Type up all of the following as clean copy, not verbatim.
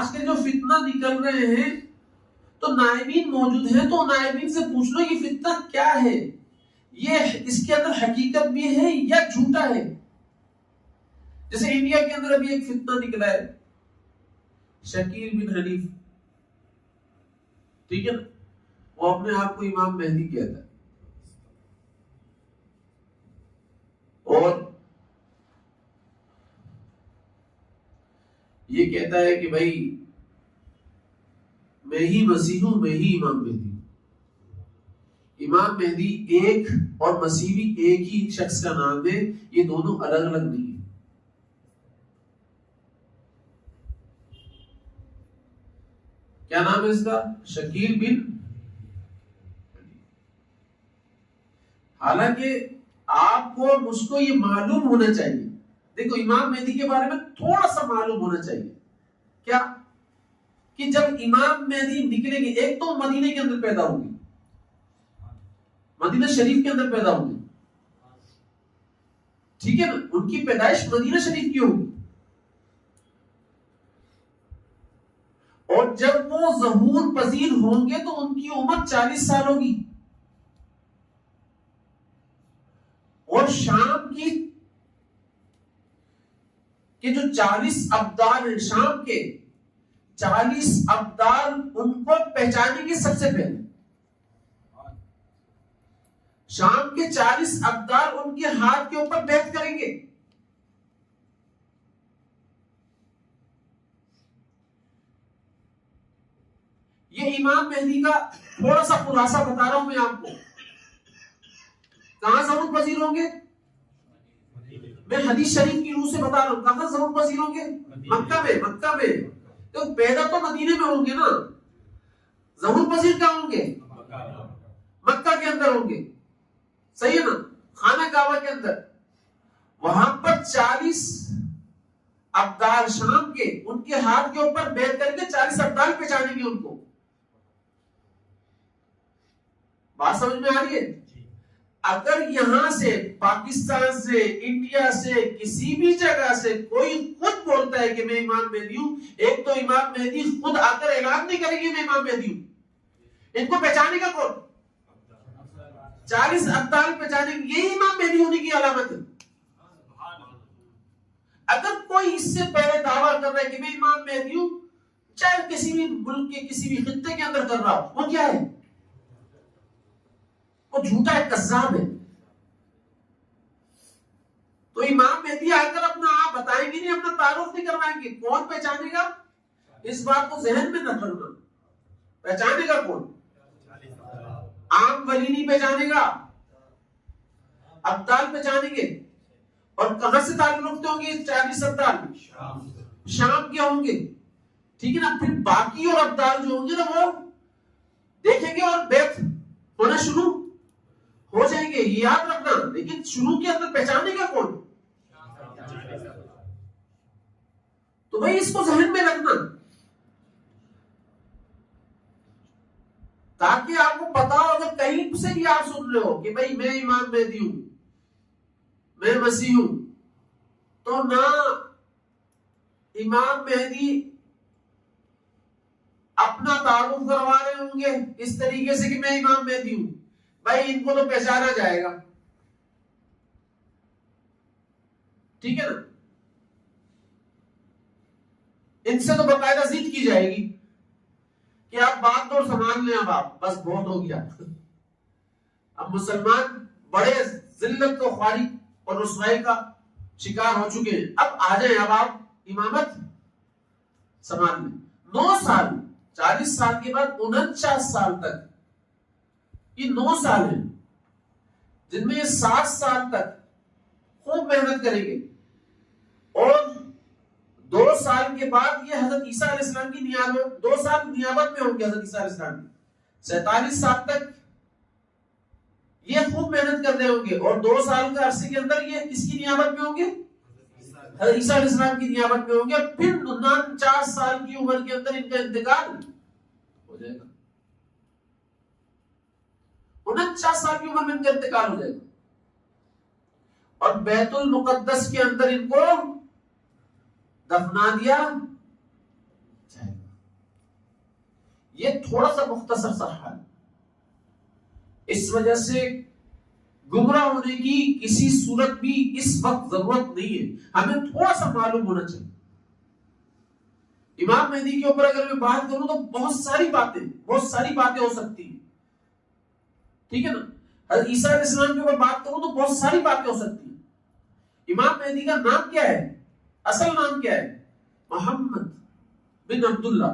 आज के जो फितना निकल रहे हैं तो नाइबीन मौजूद हैं, तो नाइबीन से पूछ लो ये फितना क्या है, ये इसके अंदर हकीकत भी है या झूठा है। जैसे इंडिया के अंदर अभी एक फितना निकला है शकील बिन हनीफ, ठीक है ना, वो अपने आप को इमाम मेहदी कहता है और ये कहता है कि भाई मैं ही मसीह हूं, मैं ही इमाम मेहदी हूं। इमाम मेहदी एक और मसीह भी एक ही शख्स का नाम है, ये दोनों अलग अलग नहीं है। क्या नाम है इसका? शकील बिन। हालांकि आपको और मुझको ये मालूम होना चाहिए, देखो इमाम मेहदी के बारे में थोड़ा सा मालूम होना चाहिए। क्या? कि जब इमाम मेहदी निकलेंगे, एक तो मदीने के अंदर पैदा होंगे, मदीना शरीफ के अंदर पैदा होंगे, ठीक है ना, उनकी पैदाइश मदीना शरीफ की होगी। और जब वो ज़हूर पजीर होंगे तो उनकी उम्र 40 साल होगी। और शाम की जो 40 अब्दाल हैं, शाम के 40 अब्दाल उनको पहचानेंगे सबसे पहले। शाम के 40 अब्दाल उनके हाथ के ऊपर बैठ करेंगे। ये इमाम मेहदी का थोड़ा सा खुलासा बता रहा हूं मैं आपको। कहां ज़हूर पजीर होंगे? मैं हदीस शरीफ की रूह से बता रहा हूं। कहां ज़हूर पजीर होंगे? मक्का में। मक्का में तो पैदा तो मदीने में होंगे ना, ज़हूर पजीर कहां होंगे? मक्का के अंदर होंगे, सही है ना, खाना काबा के अंदर। वहां पर 40 अब्दाल शाम के उनके हाथ के ऊपर बैठ करके 40 अब्दाल पहचानेंगे उनको। बात समझ में आ रही है? अगर यहां से, पाकिस्तान से, इंडिया से, किसी भी जगह से कोई खुद बोलता है कि मैं इमाम मेहदी हूं, एक तो इमाम मेहदी खुद आकर ऐलान नहीं करेंगे मैं इमाम मेहदी हूं, इनको पहचानेगा कौन? 40 अब्दाल पहचानेंगे, यही इमाम मेहदी होने की अलामत है। अगर कोई इससे पहले दावा कर रहा है कि मैं इमाम मेहदी हूं, चाहे किसी भी मुल्क के किसी भी खित्ते के अंदर कर रहा हो, वो क्या है? वो झूठा है, कज़्ज़ाब है। तो इमाम मेहदी आकर अपना आप बताएंगे नहीं, अपना तारुफ नहीं करवाएंगे, कौन पहचानेगा? इस बात को जहन में न रखना। पहचानेगा कौन? आम वली नहीं पहचानेगा, अब्दाल पहचानेंगे। और कहां से ताल्लुक रखते होंगे 40 अब्दाल? शाम के होंगे, ठीक है ना। फिर बाकी और अब्दाल जो होंगे ना, वो देखेंगे और बैत होना शुरू हो जाएंगे, ये याद रखना। लेकिन शुरू के अंदर पहचानेगा कौन? तो भाई इसको जहन में रखना, ताकि आपको पता हो, अगर कहीं से भी आप सुन रहे हो कि भाई मैं इमाम मेहदी हूं, मैं मसीह हूं, तो ना इमाम मेहदी अपना तारुफ करवा रहे होंगे इस तरीके से कि मैं इमाम मेहदी हूं, भाई इनको तो पहचाना जाएगा, ठीक है ना। इनसे तो बाकायदा जिद की जाएगी कि आप बात तो संभाल लें, अब आप बस बहुत हो गया। अब मुसलमान बड़े जिल्लत को ख्वारी और रुसवाई का शिकार हो चुके हैं, अब आ जाए, अब आप इमामत संभाल लें। 9 साल, 40 साल के बाद 49 साल तक, ये 9 साल है जिनमें ये 60 साल तक खूब मेहनत करेंगे। और 2 साल के बाद ये हजरत ईसा अलैहिस्सलाम की नियाबत, 2 साल नियाबत में होंगे हजरत ईसा अलैहिस्सलाम की। 47 साल तक ये खूब मेहनत कर रहे होंगे। और 2 साल के अरसे के अंदर ये किसकी नियाबत में होंगे? हजरत ईसा अलैहिस्सलाम की नियाबत में होंगे। फिर 49 साल की उम्र के अंदर इनका इंतकाल हो जाएगा। 49 साल की उम्र में इनका इंतकाल हो जाएगा। और बैतुल मुकद्दस के अंदर इनको दफना दिया जाएगा। ये थोड़ा सा मुख्तसर सा हाल। इस वजह से गुमराह होने की किसी सूरत भी इस वक्त जरूरत नहीं है, हमें थोड़ा सा मालूम होना चाहिए। इमाम मेहदी के ऊपर अगर मैं बात करूं तो बहुत सारी बातें हो सकती हैं, ठीक है ना। हज़रत ईसा अलैहिस्सलाम के ऊपर बात करूं तो बहुत सारी बातें हो सकती हैं। इमाम मेहदी का नाम क्या है, असल नाम क्या है? मोहम्मद बिन अब्दुल्ला,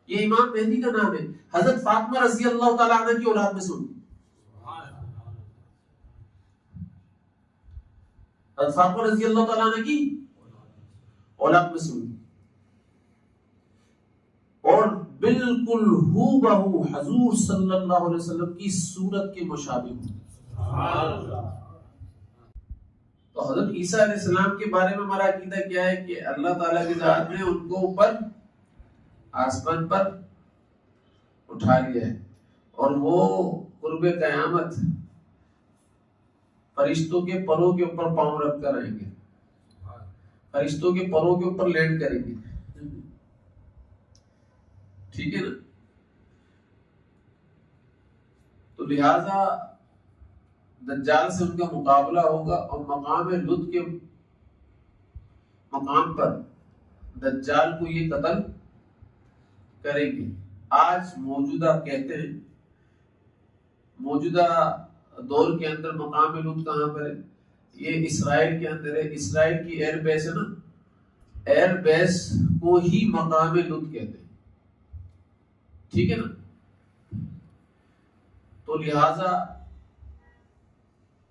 ये इमाम मेहदी का नाम है। हजरत फातिमा रजी अल्लाह तआला अन्हा की औलाद में सुन, हजरत फातिमा रजी अल्लाह तआला अन्हा की औलाद में सुन, और बिल्कुल हूबहू हुजूर सल्लल्लाहु अलैहि वसल्लम की सूरत के मुशाबिह। तो हजरत ईसा अलैहिस्सलाम के बारे में हमारा अकीदा क्या है कि अल्लाह ताला की जात ने उनको ऊपर आसमान पर उठा लिया है, और वो कुर्बे क़यामत फरिश्तों के परों के ऊपर पांव रख कर आएंगे, फरिश्तों के परों के ऊपर लैंड करेंगे, ठीक है ना। तो लिहाजा दज्जाल से उनका मुकाबला होगा, और मकाम लुत के मकाम पर दज्जाल को ये कत्ल करेंगे। आज मौजूदा कहते हैं, मौजूदा दौर के अंदर मकाम लुत कहां पर है? ये इसराइल के अंदर है। इसराइल की एयर बेस है ना, एयर बेस को ही मकाम लुत कहते हैं, ठीक है ना। तो लिहाजा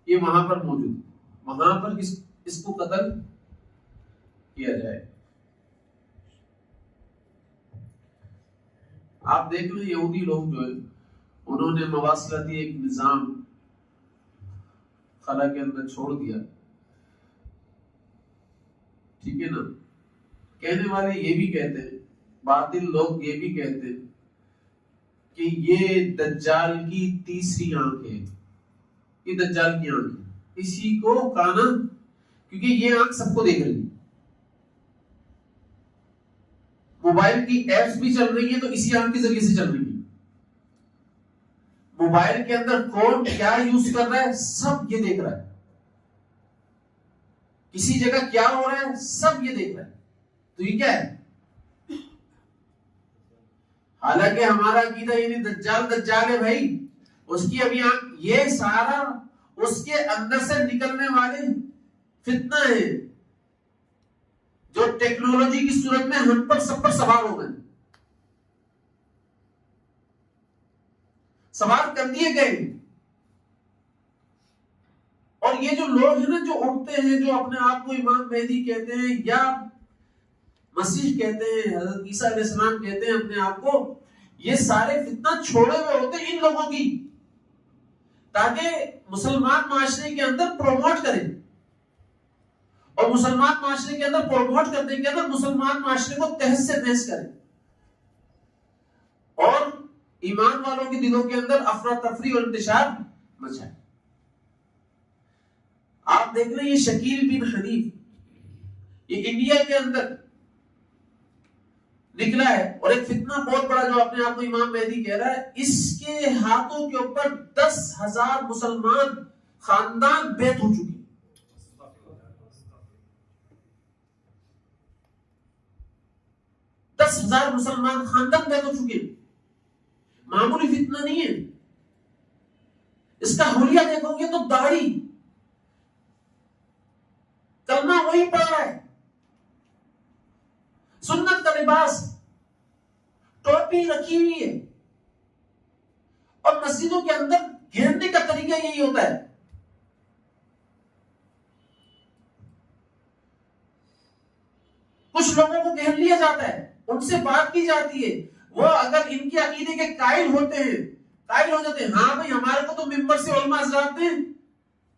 ये वहां पर मौजूद, वहां पर इसको कत्ल किया जाए। आप देख लो यहूदी लोग जो है, उन्होंने मवासलाती एक निजाम खला के अंदर छोड़ दिया, ठीक है ना। कहने वाले ये भी कहते हैं, बातिल लोग ये भी कहते हैं कि ये दज्जाल की तीसरी आंख है, ये दज्जाल की आंख है, इसी को काना, क्योंकि ये आंख सबको देख रही है, मोबाइल की एप्स भी चल रही है तो इसी आंख के जरिए से चल रही है। मोबाइल के अंदर कौन क्या यूज कर रहा है सब ये देख रहा है, किसी जगह क्या हो रहा है सब ये देख रहा है। तो ये क्या है? हालांकि हमारा अकीदा ये नहीं दज्जाल है भाई, उसकी अभी आंख, ये सारा उसके अंदर से निकलने वाले फितना है जो टेक्नोलॉजी की सूरत में हम पर सब पर सवार हो गए, सवार कर दिए गए। और ये जो लोग हैं ना, जो उठते हैं, जो अपने आप को इमाम मेहदी कहते हैं या मसीह कहते हैं, हजरत ईसा अलैहिस्सलाम कहते हैं अपने आप को, ये सारे फितना छोड़े हुए होते हैं इन लोगों की, ताकि मुसलमान माशरे के अंदर प्रोमोट करें, और मुसलमान माशरे के अंदर प्रोमोट करने के अंदर मुसलमान माशरे को तहस से तहस करें, और ईमान वालों के दिलों के अंदर अफरा तफरी और इंतशार मचाए। आप देख रहे हैं ये शकील बिन हनीफ, ये इंडिया के अंदर निकला है, और एक फितना बहुत बड़ा जो अपने आप को इमाम मेहदी कह रहा है, इसके हाथों के ऊपर 10,000 मुसलमान खानदान बैत हो चुके, 10,000 मुसलमान खानदान बैत हो चुके। मामूली फितना नहीं है। इसका हुलिया देखोगे तो दाढ़ी, कलमा वही पड़ रहा है, सुन्नत का लिबास, टोपी रखी हुई है, और मस्जिदों के अंदर घेरने का तरीका यही होता है। कुछ लोगों को घेर लिया जाता है, उनसे बात की जाती है, वो अगर इनके अकीदे के कायल होते हैं, कायल हो जाते हैं, हाँ भाई हमारे को तो मिंबर से उलमा हज़रात ने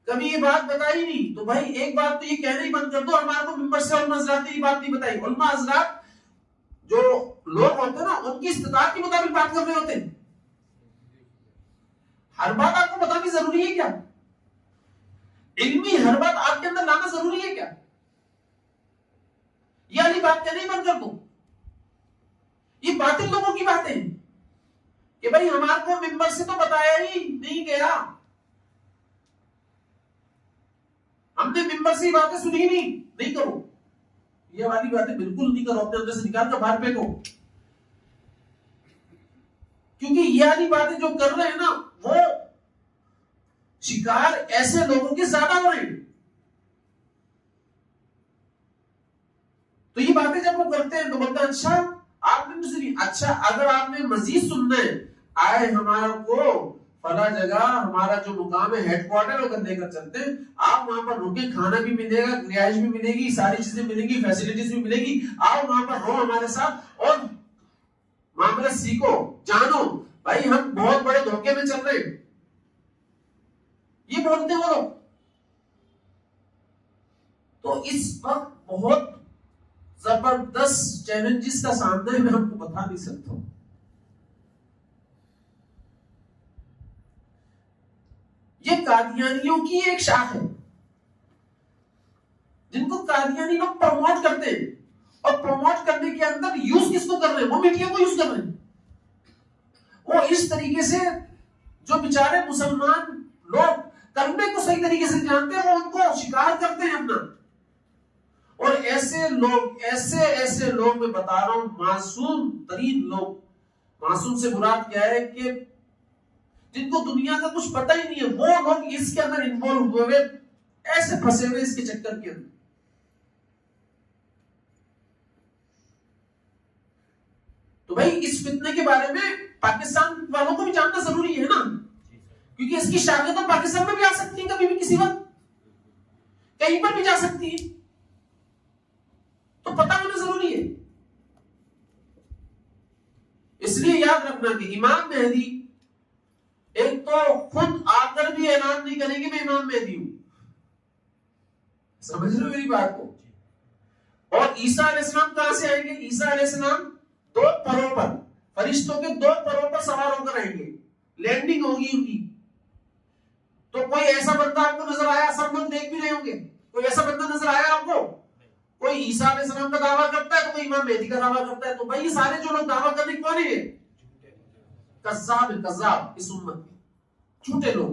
कभी ये बात बताई नहीं, तो भाई एक बात तो ये कहना ही बंद कर दो, हमारे को मिंबर से उलमा हज़रात ने ये बात नहीं बताई। उलमा हज़रात जो लोग होते हैं ना, उनकी इस्तिताअत के मुताबिक बात कर रहे होते हैं। हर बात आपको बतानी जरूरी है क्या? इल्मी हर बात आपके अंदर लाना जरूरी है क्या? ये वाली बात कहना ही बंद कर दो, ये बातिल लोगों की बातें हैं। कि भाई हमारे को मिंबर से तो बताया ही नहीं गया, हमने मिंबर से ही बातें सुनी नहीं करो, ये वाली बातें बिल्कुल नहीं करो, अपने अंदर से निकाल कर बाहर फेंको। क्योंकि ये वाली बातें जो कर रहे हैं ना, वो शिकार ऐसे लोगों के ज्यादा हो रहे हैं। तो ये बातें जब वो करते हैं तो बोलते हैं अच्छा आपने मुझसे नहीं, अच्छा अगर आपने मजीद सुनना है, आए हमारा को फला जगह हमारा जो मुकाम है हेडक्वार्टर होकर लेकर चलते हैं, आप वहां पर रुके, खाना भी मिलेगा, रिहाइश भी मिलेगी, सारी चीजें मिलेंगी, फैसिलिटीज भी मिलेगी, आओ वहां पर रहो हमारे साथ और मामला सीखो, जानो भाई हम बहुत बड़े धोखे में चल रहे हैं, ये बोलते हैं वो लोग। तो इस वक्त बहुत जबरदस्त चैलेंजेस का सामना है, मैं हमको बता नहीं सकता हूं। ये कादियानियों की एक शाख है जिनको कादियानी लोग प्रमोट करते हैं, और प्रमोट करने के अंदर यूज किसको कर रहे हैं, वो मीडिया को यूज कर रहे हैं। वो इस तरीके से जो बेचारे मुसलमान लोग करने को सही तरीके से जानते हैं, वो उनको शिकार करते हैं अपना। और ऐसे लोग मैं बता रहा हूं, मासूम तरीन लोग, मासूम से मुराद क्या है कि जिनको दुनिया का कुछ पता ही नहीं है, वो लोग इसके अंदर इन्वॉल्व हुए, ऐसे फंसे हुए इसके चक्कर के अंदर। तो भाई इस फितने के बारे में पाकिस्तान वालों को भी जानना जरूरी है ना, क्योंकि इसकी शाखें तो पाकिस्तान में भी आ सकती हैं, कभी भी किसी वक्त कहीं पर भी जा सकती है, तो पता होना जरूरी है। इसलिए याद रखना कि इमाम मेहदी एक तो खुद आकर भी ऐलान नहीं करेंगे मैं इमाम मेहदी हूं, समझ रहे हो मेरी बात को। और ईसा अलैहिस्सलाम कहां से आएंगे, ईसा अलैहिस्सलाम 2 परों पर, फरिश्तों के 2 परों पर सवार होकर आएंगे, लैंडिंग होगी उनकी। तो कोई ऐसा बंदा आपको नजर आया, सब लोग देख भी रहे होंगे, कोई ऐसा बंदा नजर आया आपको, कोई ईसा अलैहिस्सलाम का दावा करता है तो कोई इमाम मेहदी का दावा करता है। तो भाई ये सारे जो लोग दावा करने कौन है, कज़्ज़ाब इस उम्मत के झूठे लोग।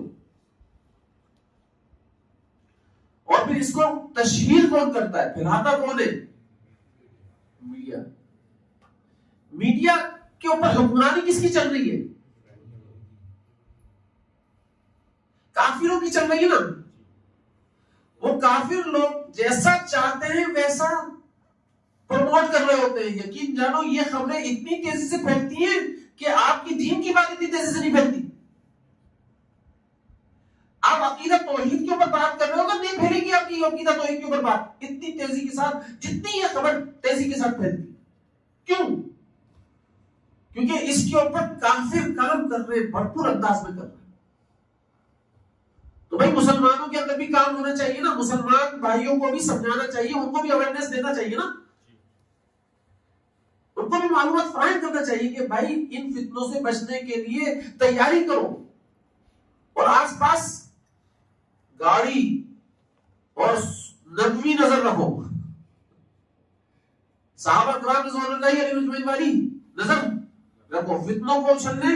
और फिर इसको तशहीर कौन करता है, फैलाता कौन है, मीडिया। मीडिया के ऊपर हुक्मरानी किसकी चल रही है, काफिरों की चल रही है ना। वो काफिर लोग जैसा चाहते हैं वैसा प्रमोट कर रहे होते हैं। यकीन जानो ये खबरें इतनी तेजी से फैलती हैं कि आपकी दीन की बात इतनी तेजी से नहीं फैलती। आप अकीदा तौहीद के ऊपर बात कर रहे हो, नहीं फैलेगी आपकी अकीदा तौहीद के ऊपर बात इतनी तेजी के साथ जितनी ये खबर तेजी के साथ फैलती। क्यों? क्योंकि इसके ऊपर काफिर काम कर रहे, भरपूर अंदाज में कर रहे। तो भाई मुसलमानों के अंदर भी काम होना चाहिए ना, मुसलमान भाइयों को भी समझाना चाहिए, उनको भी अवेयरनेस देना चाहिए ना, उनको भी मालूमात फराहम करना चाहिए कि भाई इन फितनों से बचने के लिए तैयारी करो और आसपास गाड़ी और नबवी नजर रखो, सहाबा किराम रिज़वानुल्लाहि अलैहिम वाली नजर रखो, फितनों को उछलने